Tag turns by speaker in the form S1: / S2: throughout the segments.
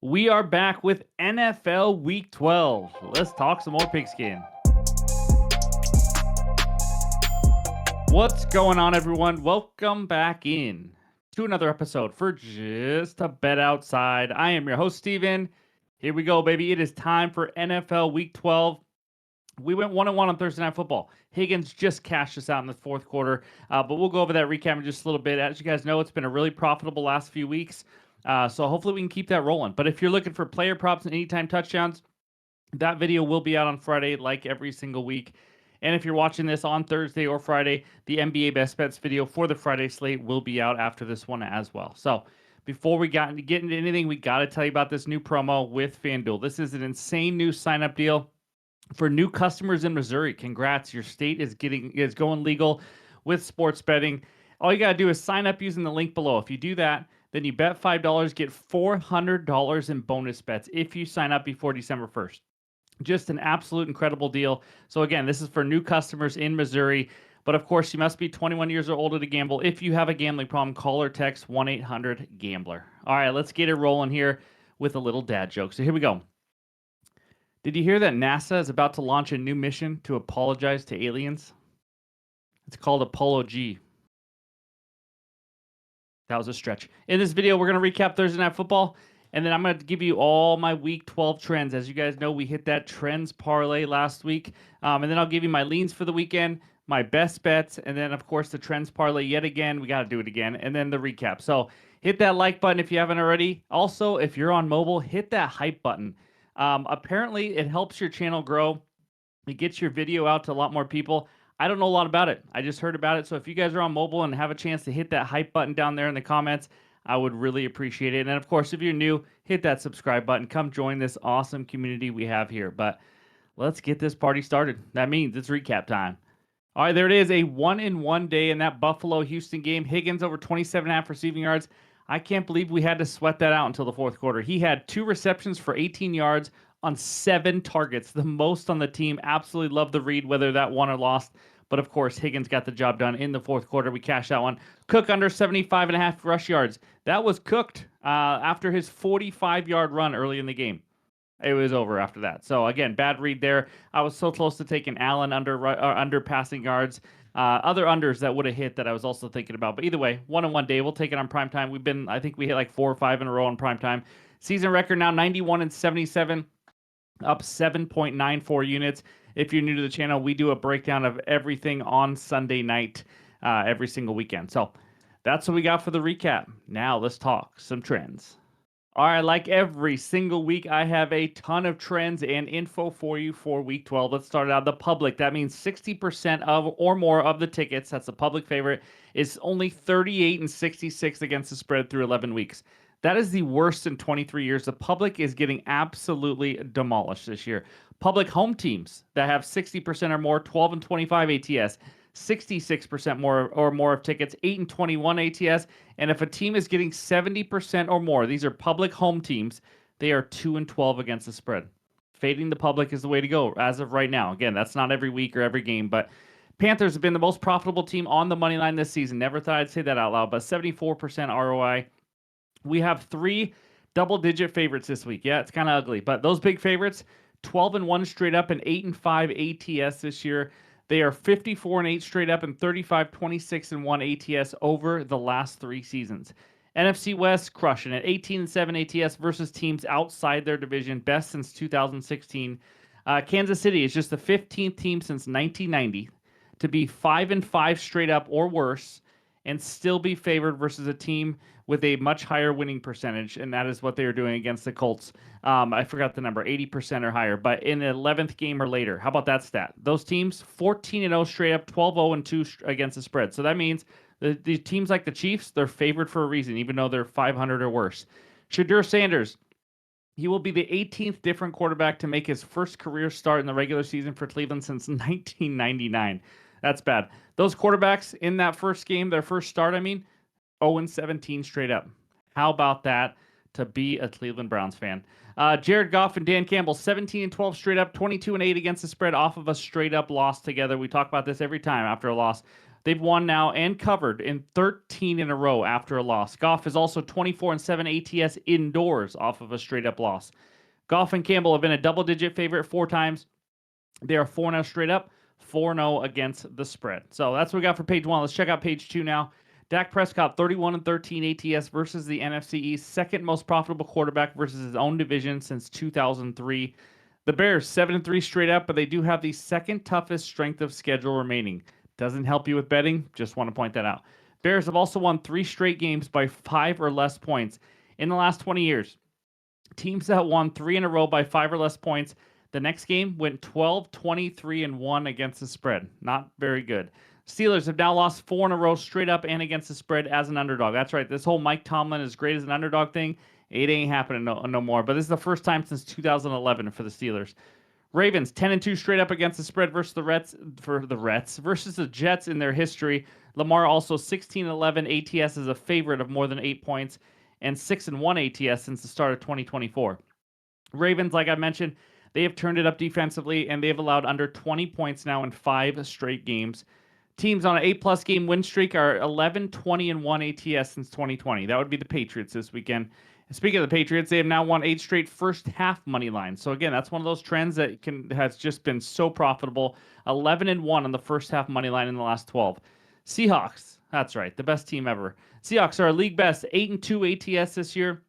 S1: We are back with NFL Week 12. Let's talk some more pigskin. What's going on, everyone? Welcome back in to another episode for Just a Bet Outside. I am your host, Steven. Here we go, baby. It is time for NFL Week 12. We went 1-1 on Thursday Night Football. Higgins just cashed us out in the fourth quarter, but we'll go over that recap in just a little bit. As you guys know, it's been a really profitable last few weeks, so hopefully we can keep that rolling. But if you're looking for player props and anytime touchdowns, that video will be out on Friday like every single week. And if you're watching this on Thursday or Friday, the NBA Best Bets video for the Friday slate will be out after this one as well. So before we get into anything, we got to tell you about this new promo with FanDuel. This is an insane new sign-up deal for new customers in Missouri. Congrats, your state is going legal with sports betting. All you got to do is sign up using the link below. If you do that, then you bet $5, get $400 in bonus bets if you sign up before December 1st. Just an absolute incredible deal. So again, this is for new customers in Missouri. But of course, you must be 21 years or older to gamble. If you have a gambling problem, call or text 1-800-GAMBLER. All right, let's get it rolling here with a little dad joke. So here we go. Did you hear that NASA is about to launch a new mission to apologize to aliens? It's called Apollo G. That was a stretch. In this video, we're going to recap Thursday Night Football, and then I'm going to give you all my Week 12 trends. As you guys know, we hit that trends parlay last week, and then I'll give you my leans for the weekend, my best bets, and then, of course, the trends parlay yet again. We got to do it again, and then the recap. So hit that like button if you haven't already. Also, if you're on mobile, hit that hype button. Apparently, it helps your channel grow. It gets your video out to a lot more people. I don't know a lot about it. I just heard about it. So if you guys are on mobile and have a chance to hit that hype button down there in the comments, I would really appreciate it. And of course, if you're new, hit that subscribe button. Come join this awesome community we have here. But let's get this party started. That means it's recap time. All right, there it is. A 1-1 day in that Buffalo-Houston game. Higgins over 27.5 receiving yards. I can't believe we had to sweat that out until the fourth quarter. He had 2 receptions for 18 yards on 7 targets, the most on the team. Absolutely love the read, whether that won or lost. But of course, Higgins got the job done in the fourth quarter. We cashed that one. Cook under 75.5 rush yards. That was cooked after his 45-yard run early in the game. It was over after that. So again, bad read there. I was so close to taking Allen under passing yards. Other unders that would have hit that I was also thinking about. But either way, 1-1 day. We'll take it on primetime. I think we hit like 4 or 5 in a row on primetime. Season record now 91-77, up 7.94 units. If you're new to the channel, we do a breakdown of everything on Sunday night every single weekend. So that's what we got for the recap. Now let's talk some trends. All right, like every single week, I have a ton of trends and info for you for Week 12. Let's start out the public. That means 60% of or more of the tickets, that's the public favorite, is only 38-66 against the spread through 11 weeks. That is the worst in 23 years. The public is getting absolutely demolished this year. Public home teams that have 60% or more, 12-25 ATS. 66% more or more of tickets, 8-21 ATS. And if a team is getting 70% or more, these are public home teams, they are 2-12 against the spread. Fading the public is the way to go as of right now. Again, that's not every week or every game, but Panthers have been the most profitable team on the money line this season. Never thought I'd say that out loud, but 74% ROI. We have 3 double-digit favorites this week. Yeah, it's kind of ugly, but those big favorites, 12-1 straight up and 8-5 ATS this year. They are 54-8 straight up and 35-26-1 ATS over the last 3 seasons. NFC West crushing it, 18-7 ATS versus teams outside their division, best since 2016. Kansas City is just the 15th team since 1990 to be 5-5 straight up or worse and still be favored versus a team with a much higher winning percentage, and that is what they are doing against the Colts. I forgot the number, 80% or higher, but in the 11th game or later. How about that stat? Those teams, 14-0 straight up, 12-0-2 against the spread. So that means the teams like the Chiefs, they're favored for a reason, even though they're 500 or worse. Shadur Sanders, he will be the 18th different quarterback to make his first career start in the regular season for Cleveland since 1999. That's bad. Those quarterbacks in that first game, their first start, 0-17 straight up. How about that to be a Cleveland Browns fan? Jared Goff and Dan Campbell, 17-12 straight up, 22-8 against the spread off of a straight up loss together. We talk about this every time after a loss. They've won now and covered in 13 in a row after a loss. Goff is also 24-7 ATS indoors off of a straight-up loss. Goff and Campbell have been a double-digit favorite 4 times. They are 4-0 straight up, 4-0 against the spread. So that's what we got for page 1. Let's check out page 2 now. Dak Prescott, 31-13 ATS versus the NFC East, second most profitable quarterback versus his own division since 2003. The Bears, 7-3 straight up, but they do have the second toughest strength of schedule remaining. Doesn't help you with betting, just want to point that out. Bears have also won 3 straight games by 5 or less points in the last 20 years. Teams that won 3 in a row by 5 or less points, the next game went 12-23-1 against the spread. Not very good. Steelers have now lost 4 in a row straight up and against the spread as an underdog. That's right. This whole Mike Tomlin is great as an underdog thing, it ain't happening no more. But this is the first time since 2011 for the Steelers. Ravens 10-2 straight up against the spread versus versus the Jets in their history. Lamar also 16-11 ATS as a favorite of more than 8 points and 6-1 ATS since the start of 2024. Ravens, like I mentioned, they have turned it up defensively and they have allowed under 20 points now in 5 straight games. Teams on an 8+ game win streak are 11-20-1 ATS since 2020. That would be the Patriots this weekend. Speaking of the Patriots, they have now won 8 straight first half money lines. So again, that's one of those trends that has just been so profitable. 11-1 on the first half money line in the last 12. Seahawks, that's right, the best team ever. Seahawks are a league best 8-2 ATS this year,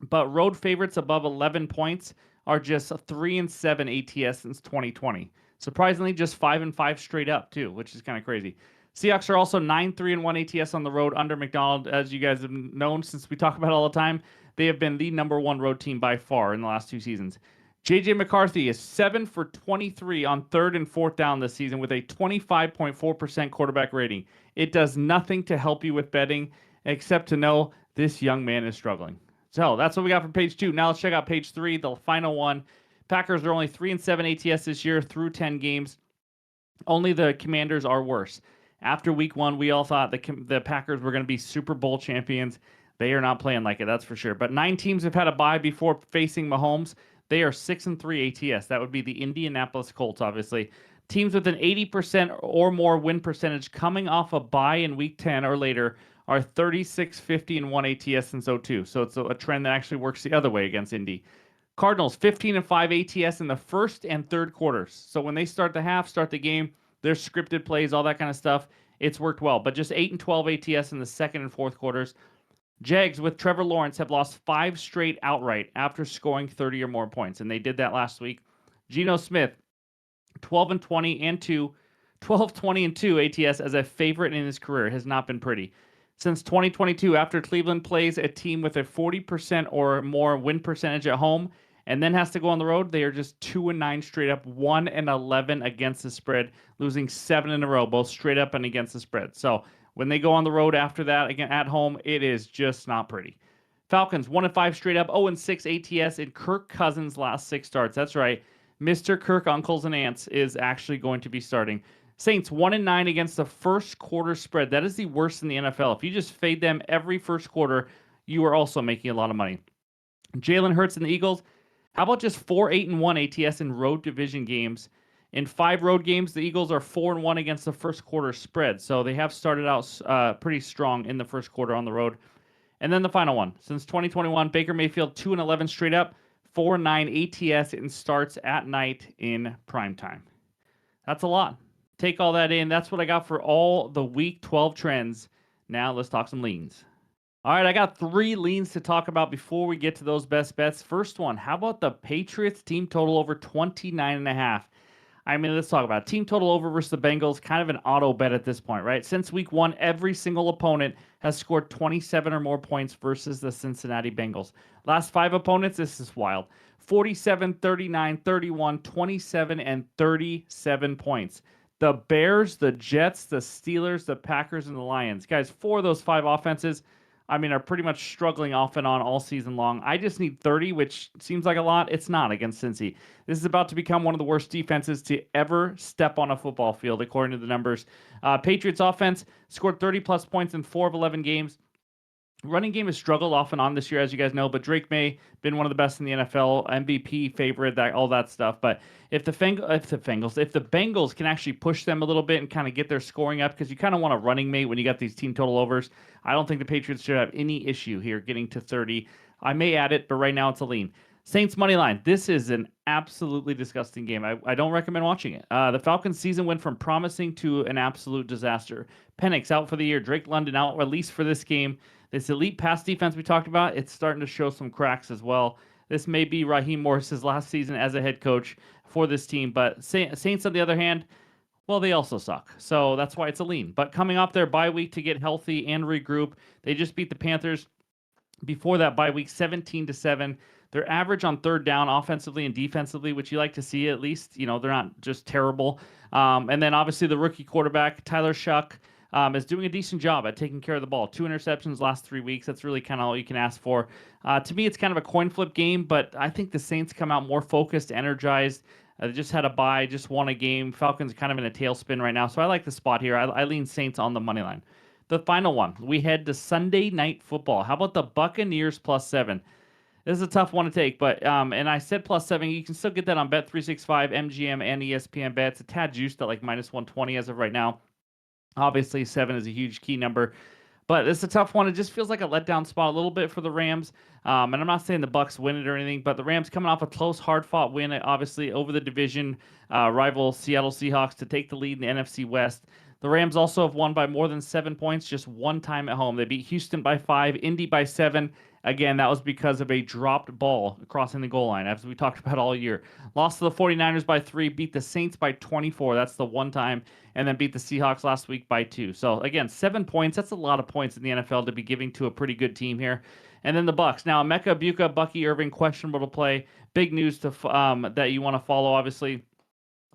S1: but road favorites above 11 points are just 3-7 ATS since 2020. Surprisingly, just 5-5 straight up too, which is kind of crazy. Seahawks are also 9-3-1 ATS on the road under McDonald. As you guys have known since we talk about it all the time, they have been the #1 road team by far in the last 2 seasons. J.J. McCarthy is 7 for 23 on 3rd and 4th down this season with a 25.4% quarterback rating. It does nothing to help you with betting except to know this young man is struggling. So that's what we got for page 2. Now let's check out page 3, the final one. Packers are only 3-7 ATS this year through 10 games. Only the Commanders are worse. After week 1, we all thought the Packers were going to be Super Bowl champions. They are not playing like it, that's for sure. But 9 teams have had a bye before facing Mahomes. They are 6-3 ATS. That would be the Indianapolis Colts, obviously. Teams with an 80% or more win percentage coming off a bye in week 10 or later are 36-50-1 ATS since 2002. So it's a trend that actually works the other way against Indy. Cardinals 15-5 ATS in the first and third quarters. So when they start the half, start the game, there's scripted plays, all that kind of stuff. It's worked well. But just 8-12 ATS in the second and fourth quarters. Jags with Trevor Lawrence have lost 5 straight outright after scoring 30 or more points, and they did that last week. Geno Smith 12-20-2 ATS as a favorite in his career has not been pretty. Since 2022, after Cleveland plays a team with a 40% or more win percentage at home and then has to go on the road, they are just 2-9 straight up, 1-11 against the spread, losing 7 in a row, both straight up and against the spread. So when they go on the road after that, again at home, it is just not pretty. Falcons 1-5 straight up, 0-6 ATS in Kirk Cousins' last 6 starts. That's right, Mr. Kirk Uncles and Aunts is actually going to be starting. Saints 1-9 against the first quarter spread. That is the worst in the NFL. If you just fade them every first quarter, you are also making a lot of money. Jalen Hurts and the Eagles. How about just 4-8-1 ATS in road division games? In 5 road games, the Eagles are 4-1 against the first quarter spread. So they have started out pretty strong in the first quarter on the road. And then the final one. Since 2021, Baker Mayfield 2-11 straight up, 4-9 ATS in starts at night in primetime. That's a lot. Take all that in. That's what I got for all the week 12 trends. Now let's talk some leans. All right, I got 3 leans to talk about before we get to those best bets. First one, how about the Patriots team total over 29.5? I mean, let's talk about it. Team total over versus the Bengals, kind of an auto bet at this point, right? Since week 1, every single opponent has scored 27 or more points versus the Cincinnati Bengals. Last 5 opponents, this is wild. 47, 39, 31, 27, and 37 points. The Bears, the Jets, the Steelers, the Packers, and the Lions. Guys, 4 of those 5 offenses, I mean, are pretty much struggling off and on all season long. I just need 30, which seems like a lot. It's not against Cincy. This is about to become one of the worst defenses to ever step on a football field, according to the numbers. Patriots offense scored 30-plus points in 4 of 11 games. Running game has struggled off and on this year, as you guys know, but Drake May been one of the best in the NFL, MVP favorite, that all that stuff. But if the Bengals can actually push them a little bit and kind of get their scoring up, because you kind of want a running mate when you got these team total overs, I don't think the Patriots should have any issue here getting to 30. I may add it, but right now it's a lean. Saints money line. This is an absolutely disgusting game. I don't recommend watching it. The Falcons season went from promising to an absolute disaster. Penix out for the year. Drake London out, at least for this game. This elite pass defense we talked about, it's starting to show some cracks as well. This may be Raheem Morris's last season as a head coach for this team, but Saints, on the other hand, well, they also suck. So that's why it's a lean. But coming off their bye week to get healthy and regroup, they just beat the Panthers before that bye week 17-7. They're average on third down offensively and defensively, which you like to see at least. You know, they're not just terrible. And then obviously the rookie quarterback, Tyler Shuck, is doing a decent job at taking care of the ball. 2 interceptions last 3 weeks. That's really kind of all you can ask for. To me, it's kind of a coin flip game, but I think the Saints come out more focused, energized. They just had a bye, just won a game. Falcons kind of in a tailspin right now. So I like the spot here. I lean Saints on the money line. The final one, we head to Sunday Night Football. How about the Buccaneers +7? This is a tough one to take, but and I said +7. You can still get that on Bet365, MGM, and ESPN Bet. It's a tad juiced at like -120 as of right now. Obviously, 7 is a huge key number, but it's a tough one. It just feels like a letdown spot a little bit for the Rams. And I'm not saying the Bucs win it or anything, but the Rams coming off a close, hard-fought win, obviously over the division rival Seattle Seahawks to take the lead in the NFC West. The Rams also have won by more than 7 points just one time at home. They beat Houston by 5, Indy by 7. Again, that was because of a dropped ball crossing the goal line, as we talked about all year. Lost to the 49ers by 3, beat the Saints by 24. That's the one time. And then beat the Seahawks last week by 2. So, again, 7 points. That's a lot of points in the NFL to be giving to a pretty good team here. And then the Bucs. Now, Emeka Egbuka, Bucky Irving, questionable to play. Big news to that you want to follow, obviously,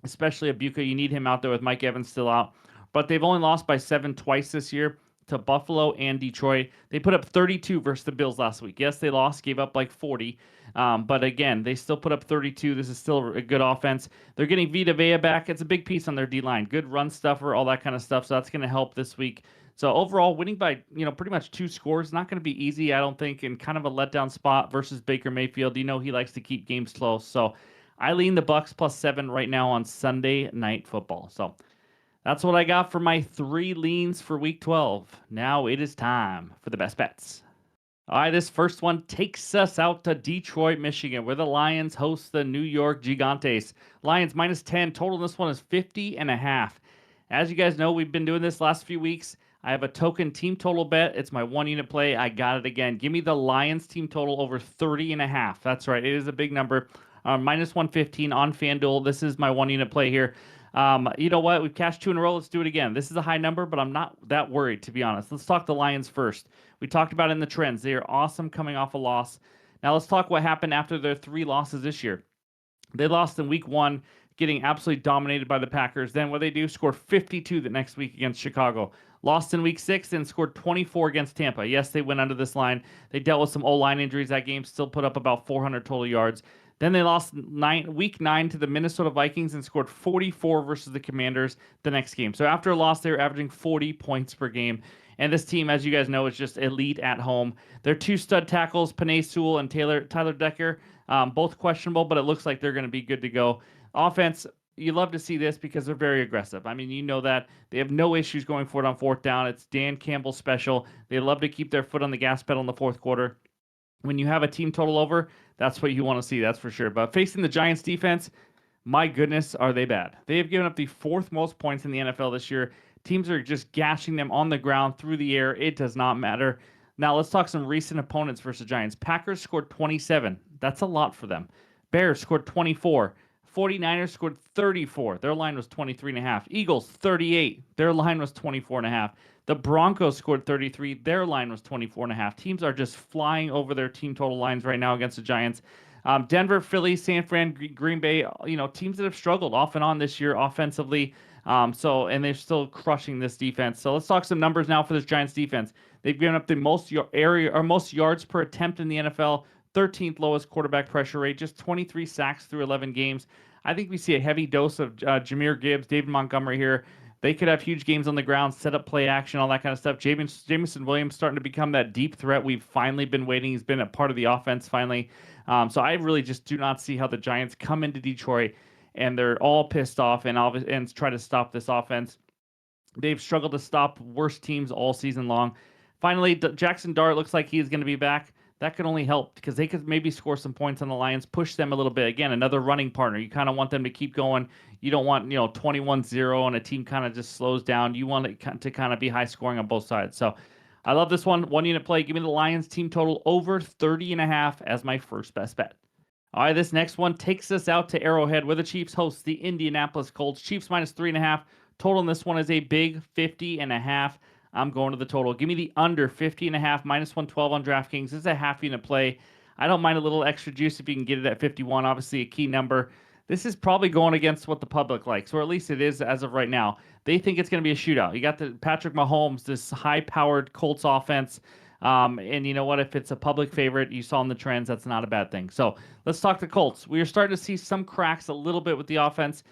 S1: especially Egbuka. You need him out there with Mike Evans still out. But they've only lost by 7 twice this year to Buffalo and Detroit. They put up 32 versus the Bills last week. Yes, they lost, gave up like 40. But again, they still put up 32. This is still a good offense. They're getting Vita Vea back. It's a big piece on their D-line. Good run stuffer, all that kind of stuff. So that's going to help this week. So overall, winning by, pretty much 2 scores, not going to be easy, I don't think, in kind of a letdown spot versus Baker Mayfield. You know he likes to keep games close. So I lean the Bucs +7 right now on Sunday Night Football. So that's what I got for my 3 leans for Week 12. Now it is time for the best bets. All right, this first one takes us out to Detroit, Michigan, where the Lions host the New York Gigantes. Lions -10. Total in this one is 50.5. As you guys know, we've been doing this last few weeks. I have a token team total bet. It's my 1-unit play. I got it again. Give me the Lions team total over 30.5. That's right. It is a big number. -115 on FanDuel. This is my 1-unit play here. You know what? We've cashed 2 in a row. Let's do it again. This is a high number, but I'm not that worried, to be honest. Let's talk the Lions first. We talked about it in the trends. They are awesome coming off a loss. Now let's talk what happened after their 3 losses this year. They lost in week 1, getting absolutely dominated by the Packers. Then what they do, score 52 the next week against Chicago. Lost in week 6 and scored 24 against Tampa. Yes, they went under this line. They dealt with some O-line injuries that game, still put up about 400 total yards. Then they lost week 9 to the Minnesota Vikings and scored 44 versus the Commanders the next game. So after a loss, they were averaging 40 points per game. And this team, as you guys know, is just elite at home. Their 2 stud tackles, Penei Sewell and Tyler Decker, both questionable, but it looks like they're going to be good to go. Offense, you love to see this because they're very aggressive. I mean, you know that. They have no issues going for it on 4th down. It's Dan Campbell's special. They love to keep their foot on the gas pedal in the 4th quarter. When you have a team total over, that's what you want to see, that's for sure. But facing the Giants defense, my goodness, are they bad. They have given up the 4th most points in the NFL this year. Teams are just gashing them on the ground, through the air. It does not matter. Now let's talk some recent opponents versus Giants. Packers scored 27. That's a lot for them. Bears scored 24. 49ers scored 34. Their line was 23.5. Eagles 38. Their line was 24.5. The Broncos scored 33. Their line was 24.5. Teams are just flying over their team total lines right now against the Giants. Denver, Philly, San Fran, Green Bay, teams that have struggled off and on this year offensively. And they're still crushing this defense. So let's talk some numbers now for this Giants defense. They've given up the most yards per attempt in the NFL, 13th lowest quarterback pressure rate, just 23 sacks through 11 games. I think we see a heavy dose of Jahmyr Gibbs, David Montgomery here. They could have huge games on the ground, set up play action, all that kind of stuff. Jameson Williams starting to become that deep threat we've finally been waiting. He's been a part of the offense finally. So I really just do not see how the Giants come into Detroit and they're all pissed off and try to stop this offense. They've struggled to stop worse teams all season long. Finally, Jackson Dart looks like he's going to be back. That could only help because they could maybe score some points on the Lions, push them a little bit. Again, another running partner. You kind of want them to keep going. You don't want, 21-0 and a team kind of just slows down. You want it to kind of be high scoring on both sides. So I love this one. 1 unit play. Give me the Lions team total over 30.5 as my first best bet. All right, this next one takes us out to Arrowhead where the Chiefs host the Indianapolis Colts. Chiefs minus 3.5. Total in this one is a big 50.5. I'm going to the total. Give me the under 50.5, minus 112 on DraftKings. This is a half unit play. I don't mind a little extra juice if you can get it at 51. Obviously, a key number. This is probably going against what the public likes, or at least it is as of right now. They think it's going to be a shootout. You got the Patrick Mahomes, this high-powered Colts offense. And you know what? If it's a public favorite, you saw in the trends, that's not a bad thing. So let's talk the Colts. We are starting to see some cracks a little bit with the offense.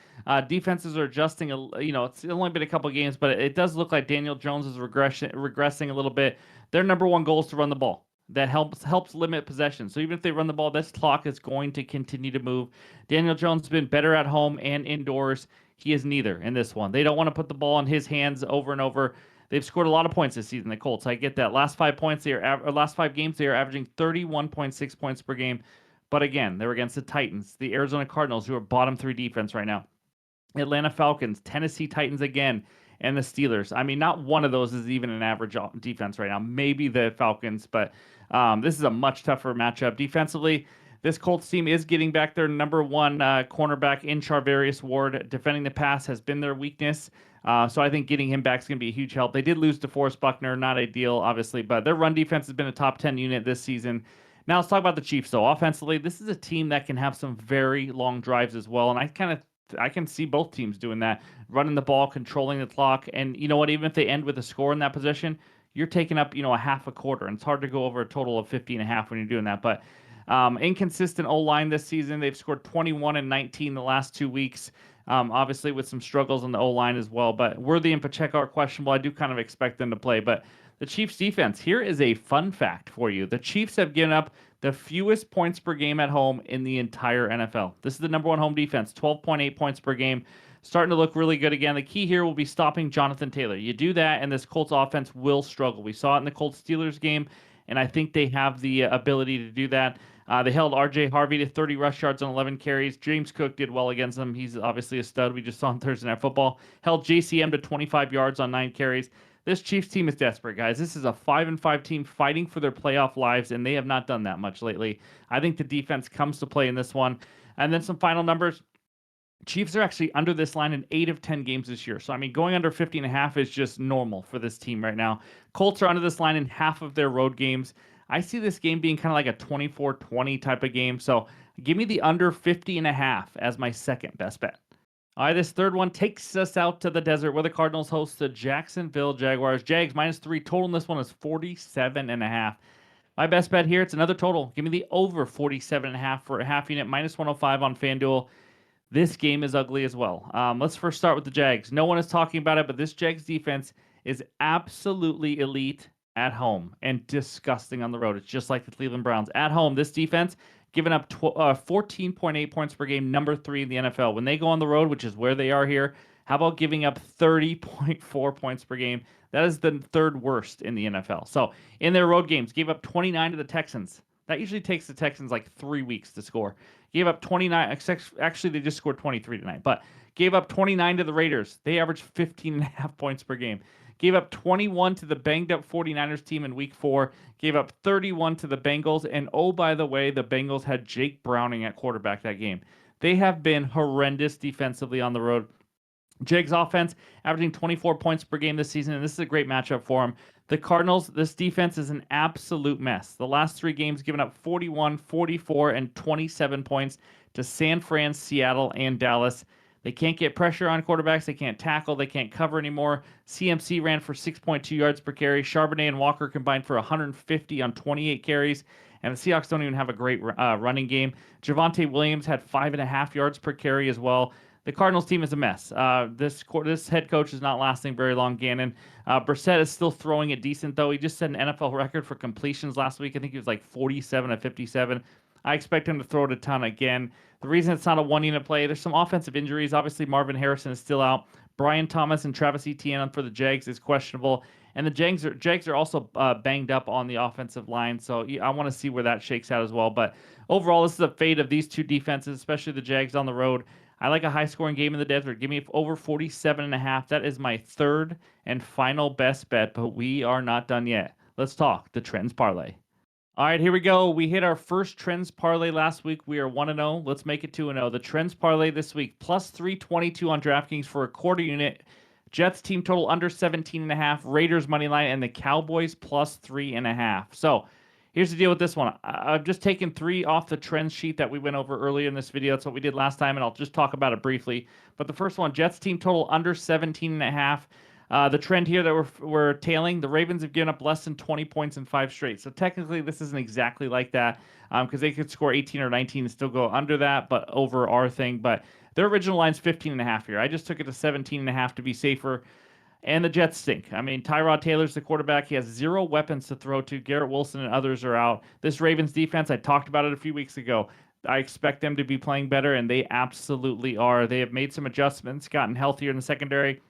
S1: Defenses are adjusting. It's only been a couple of games, but it does look like Daniel Jones is regressing a little bit. Their number one goal is to run the ball. That helps limit possession. So even if they run the ball, this clock is going to continue to move. Daniel Jones has been better at home and indoors. He is neither in this one. They don't want to put the ball in his hands over and over. They've scored a lot of points this season, the Colts. I get that. Last 5 games, they are averaging 31.6 points per game. But again, they're against the Titans, the Arizona Cardinals, who are bottom 3 defense right now. Atlanta Falcons, Tennessee Titans again, and the Steelers. I mean, not one of those is even an average defense right now. Maybe the Falcons, but this is a much tougher matchup. Defensively, this Colts team is getting back their number one cornerback in Charvarius Ward. Defending the pass has been their weakness. So I think getting him back is going to be a huge help. They did lose DeForest Buckner, not ideal, obviously, but their run defense has been a top 10 unit this season. Now let's talk about the Chiefs, though. Offensively, this is a team that can have some very long drives as well, and I can see both teams doing that, running the ball, controlling the clock, and you know what? Even if they end with a score in that position, you're taking up, a half a quarter, and it's hard to go over a total of 50.5 when you're doing that, but inconsistent O-line this season. They've scored 21 and 19 the last 2 weeks. Obviously with some struggles on the O-line as well, but Worthy and Pacheco are questionable. I do kind of expect them to play, but the Chiefs defense, here is a fun fact for you. The Chiefs have given up the fewest points per game at home in the entire NFL. This is the number one home defense, 12.8 points per game. Starting to look really good again. The key here will be stopping Jonathan Taylor. You do that, and this Colts offense will struggle. We saw it in the Colts-Steelers game, and I think they have the ability to do that. They held R.J. Harvey to 30 rush yards on 11 carries. James Cook did well against them. He's obviously a stud. We just saw on Thursday Night Football. Held JCM to 25 yards on 9 carries. This Chiefs team is desperate, guys. This is a 5-5 team fighting for their playoff lives, and they have not done that much lately. I think the defense comes to play in this one. And then some final numbers. Chiefs are actually under this line in 8 of 10 games this year. So, I mean, going under 50.5 is just normal for this team right now. Colts are under this line in half of their road games. I see this game being kind of like a 24-20 type of game. So give me the under 50.5 as my second best bet. All right, this third one takes us out to the desert where the Cardinals host the Jacksonville Jaguars. Jags minus 3. Total in this one is 47.5. My best bet here, it's another total. Give me the over 47.5 for a half unit, minus 105 on FanDuel. This game is ugly as well. Let's first start with the Jags. No one is talking about it, but this Jags defense is absolutely elite at home and disgusting on the road. It's just like the Cleveland Browns. At home, this defense giving up 14.8 points per game, number 3 in the NFL. When they go on the road, which is where they are here, how about giving up 30.4 points per game? That is the third worst in the NFL. So in their road games, gave up 29 to the Texans. That usually takes the Texans like 3 weeks to score. Gave up 29. Actually, they just scored 23 tonight, but gave up 29 to the Raiders. They averaged 15.5 points per game. Gave up 21 to the banged-up 49ers team in Week 4. Gave up 31 to the Bengals. And, oh, by the way, the Bengals had Jake Browning at quarterback that game. They have been horrendous defensively on the road. Jags offense averaging 24 points per game this season, and this is a great matchup for them. The Cardinals, this defense is an absolute mess. The last 3 games given up 41, 44, and 27 points to San Fran, Seattle, and Dallas. They can't get pressure on quarterbacks. They can't tackle. They can't cover anymore. CMC ran for 6.2 yards per carry. Charbonnet and Walker combined for 150 on 28 carries. And the Seahawks don't even have a great running game. Javonte Williams had 5.5 yards per carry as well. The Cardinals team is a mess. This head coach is not lasting very long, Gannon. Brissett is still throwing it decent, though. He just set an NFL record for completions last week. I think he was like 47 of 57. I expect him to throw it a ton again. The reason it's not a one-unit play, there's some offensive injuries. Obviously, Marvin Harrison is still out. Brian Thomas and Travis Etienne for the Jags is questionable. And the Jags are also banged up on the offensive line, so I want to see where that shakes out as well. But overall, this is a fate of these two defenses, especially the Jags on the road. I like a high-scoring game in the desert. Give me over 47.5. That is my third and final best bet, but we are not done yet. Let's talk the Trends Parlay. All right, here we go. We hit our first Trends Parlay last week. We are 1-0. Let's make it 2-0. The Trends Parlay this week, plus 322 on DraftKings for a quarter unit. Jets team total under 17.5. Raiders money line, and the Cowboys plus 3.5. So here's the deal with this one. I've just taken 3 off the trends sheet that we went over earlier in this video. That's what we did last time, and I'll just talk about it briefly. But the first one, Jets team total under 17.5. The trend here that we're tailing, the Ravens have given up less than 20 points in 5 straight. So technically, this isn't exactly like that because they could score 18 or 19 and still go under that, but over our thing. But their original line's 15.5 here. I just took it to 17.5 to be safer. And the Jets stink. I mean, Tyrod Taylor's the quarterback. He has 0 weapons to throw to. Garrett Wilson and others are out. This Ravens defense, I talked about it a few weeks ago. I expect them to be playing better, and they absolutely are. They have made some adjustments, gotten healthier in the secondary,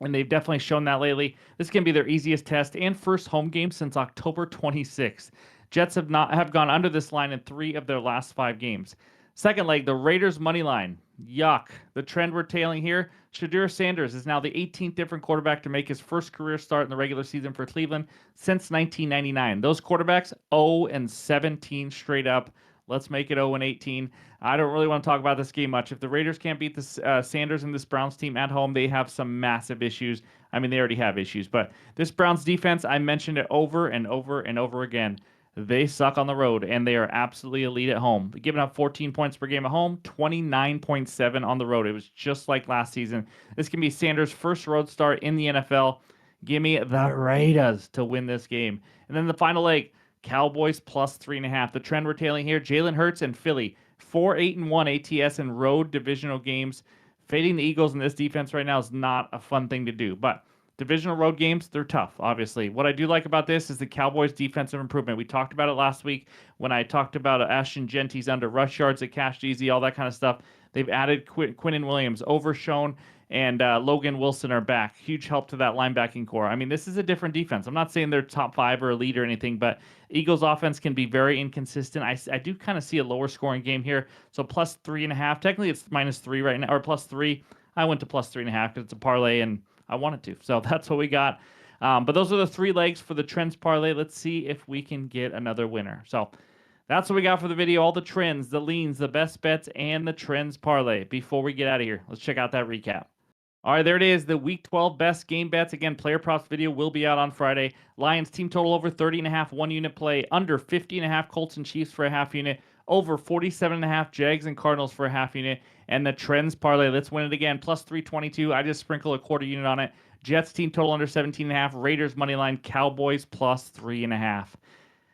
S1: and they've definitely shown that lately. This can be their easiest test and first home game since October 26th. Jets have gone under this line in 3 of their last 5 games. Second leg, the Raiders money line. Yuck. The trend we're tailing here, Shadur Sanders is now the 18th different quarterback to make his first career start in the regular season for Cleveland since 1999. Those quarterbacks 0-17 straight up. Let's make it 0-18. I don't really want to talk about this game much. If the Raiders can't beat this Sanders and this Browns team at home, they have some massive issues. I mean, they already have issues, but this Browns defense, I mentioned it over and over and over again. They suck on the road, and they are absolutely elite at home. Giving up 14 points per game at home, 29.7 on the road. It was just like last season. This can be Sanders' first road start in the NFL. Give me the Raiders to win this game. And then the final leg, Cowboys plus 3.5. The trend we're tailing here, Jalen Hurts and Philly, 4-8-1 ATS in road divisional games. Fading the Eagles in this defense right now is not a fun thing to do, but divisional road games, they're tough, obviously. What I do like about this is the Cowboys' defensive improvement. We talked about it last week when I talked about Ashton Genty's under rush yards that cashed easy, all that kind of stuff. They've added Quinnen Williams, Overshone, and Logan Wilson are back. Huge help to that linebacking core. I mean, this is a different defense. I'm not saying they're top 5 or elite or anything, but Eagles' offense can be very inconsistent. I do kind of see a lower scoring game here. So plus 3.5. Technically, it's -3 right now, or plus 3. I went to plus 3.5 because it's a parlay, and I wanted to. So that's what we got. But those are the 3 legs for the Trends Parlay. Let's see if we can get another winner. So that's what we got for the video. All the trends, the leans, the best bets, and the Trends Parlay. Before we get out of here, let's check out that recap. All right, there it is. The Week 12 best game bets. Again, player props video will be out on Friday. Lions team total over 30.5 1-unit play. Under 50.5 Colts and Chiefs for a half unit. Over 47.5 Jags and Cardinals for a half unit. And the Trends Parlay. Let's win it again. Plus 322. I just sprinkle a quarter unit on it. Jets team total under 17.5. Raiders money line. Cowboys plus 3.5.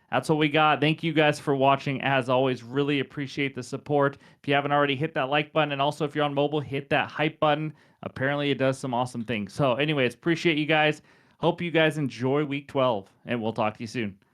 S1: That's what we got. Thank you guys for watching. As always, really appreciate the support. If you haven't already, hit that like button. And also, if you're on mobile, hit that hype button. Apparently, it does some awesome things. So anyways, appreciate you guys. Hope you guys enjoy Week 12, and we'll talk to you soon.